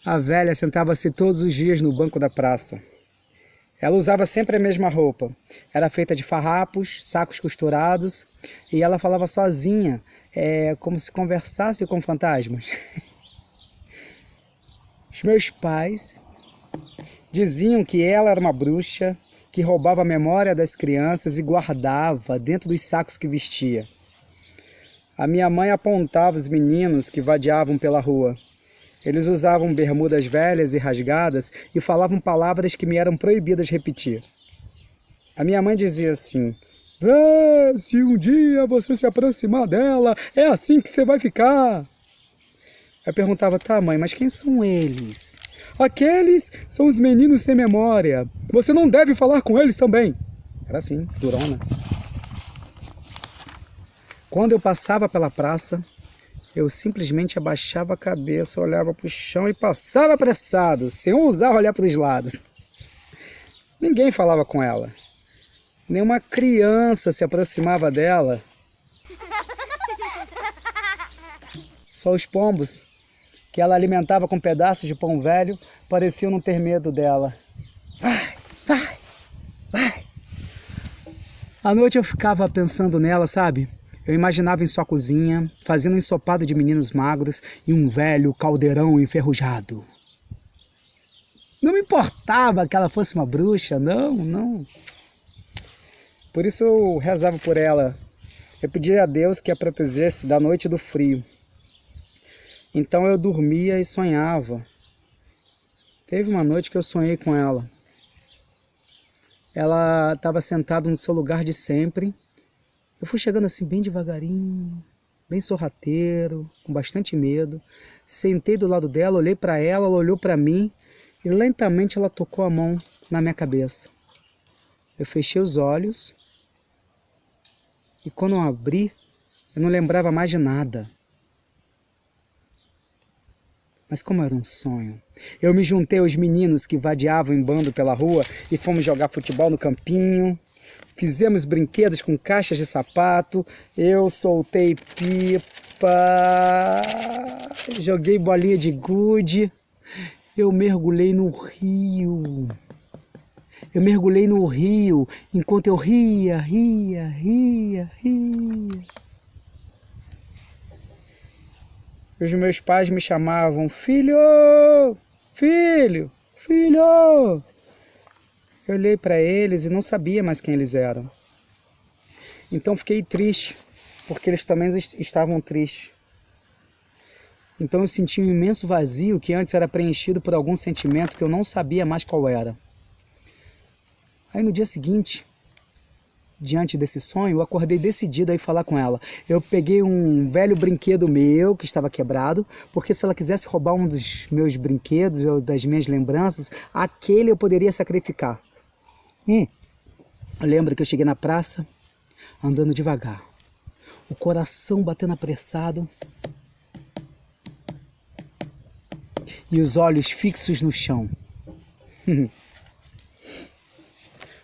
A velha sentava-se todos os dias no banco da praça. Ela usava sempre a mesma roupa. Era feita de farrapos, sacos costurados, e ela falava sozinha, como se conversasse com fantasmas. Os meus pais diziam que ela era uma bruxa, que roubava a memória das crianças e guardava dentro dos sacos que vestia. A minha mãe apontava os meninos que vadiavam pela rua. Eles usavam bermudas velhas e rasgadas e falavam palavras que me eram proibidas repetir. A minha mãe dizia assim: se um dia você se aproximar dela, é assim que você vai ficar. Eu perguntava: tá, mãe, mas quem são eles? Aqueles são os meninos sem memória. Você não deve falar com eles também. Era assim, durona. Quando eu passava pela praça, eu simplesmente abaixava a cabeça, olhava para o chão e passava apressado, sem ousar olhar para os lados. Ninguém falava com ela. Nenhuma criança se aproximava dela. Só os pombos, que ela alimentava com pedaços de pão velho, pareciam não ter medo dela. Vai, vai, vai. À noite eu ficava pensando nela, sabe? Eu imaginava em sua cozinha, fazendo um ensopado de meninos magros e um velho caldeirão enferrujado. Não me importava que ela fosse uma bruxa, não. Por isso eu rezava por ela. Eu pedia a Deus que a protegesse da noite e do frio. Então eu dormia e sonhava. Teve uma noite que eu sonhei com ela. Ela estava sentada no seu lugar de sempre. Eu fui chegando assim bem devagarinho, bem sorrateiro, com bastante medo. Sentei do lado dela, olhei para ela, ela olhou para mim e lentamente ela tocou a mão na minha cabeça. Eu fechei os olhos e quando eu abri, eu não lembrava mais de nada. Mas como era um sonho, eu me juntei aos meninos que vadiavam em bando pela rua e fomos jogar futebol no campinho. Fizemos brinquedos com caixas de sapato, eu soltei pipa, joguei bolinha de gude, eu mergulhei no rio. Eu mergulhei no rio enquanto eu ria. Os meus pais me chamavam: filho, filho, filho. Eu olhei para eles e não sabia mais quem eles eram. Então fiquei triste, porque eles também estavam tristes. Então eu senti um imenso vazio que antes era preenchido por algum sentimento que eu não sabia mais qual era. Aí no dia seguinte, diante desse sonho, eu acordei decidido a ir falar com ela. Eu peguei um velho brinquedo meu que estava quebrado, porque se ela quisesse roubar um dos meus brinquedos ou das minhas lembranças, aquele eu poderia sacrificar. Eu lembro que eu cheguei na praça, andando devagar, o coração batendo apressado e os olhos fixos no chão.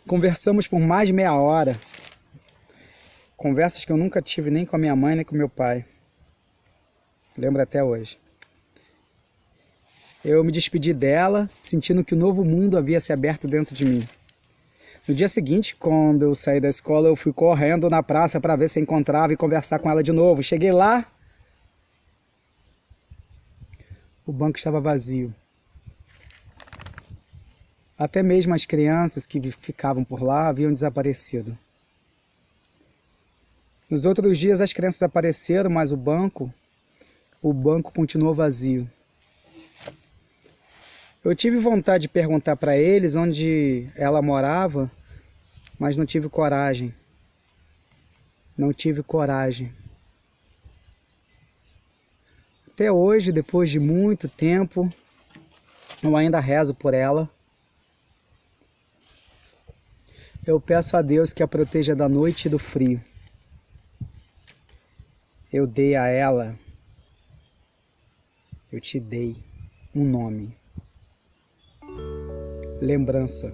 Conversamos por mais de meia hora, conversas que eu nunca tive nem com a minha mãe nem com meu pai. Lembro até hoje. Eu me despedi dela, sentindo que o novo mundo havia se aberto dentro de mim. No dia seguinte, quando eu saí da escola, eu fui correndo na praça para ver se encontrava e conversar com ela de novo. Cheguei lá, o banco estava vazio. Até mesmo as crianças que ficavam por lá haviam desaparecido. Nos outros dias as crianças apareceram, mas o banco continuou vazio. Eu tive vontade de perguntar para eles onde ela morava, mas não tive coragem. Não tive coragem. Até hoje, depois de muito tempo, eu ainda rezo por ela. Eu peço a Deus que a proteja da noite e do frio. Eu dei a ela, eu te dei um nome. Lembrança.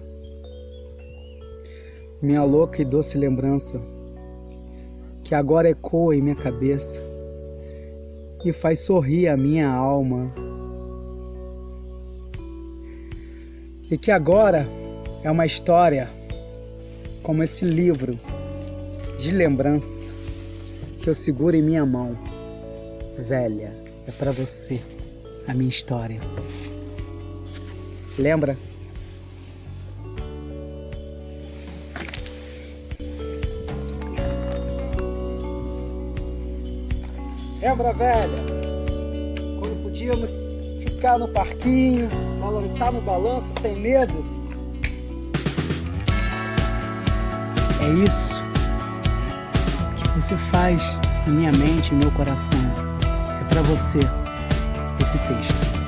Minha louca e doce lembrança, que agora ecoa em minha cabeça e faz sorrir a minha alma. E que agora é uma história como esse livro de lembrança que eu seguro em minha mão. Velha, é pra você a minha história. Lembra? Lembra, velha? Quando podíamos ficar no parquinho, balançar no balanço sem medo? É isso que você faz em minha mente, em meu coração. É pra você esse texto.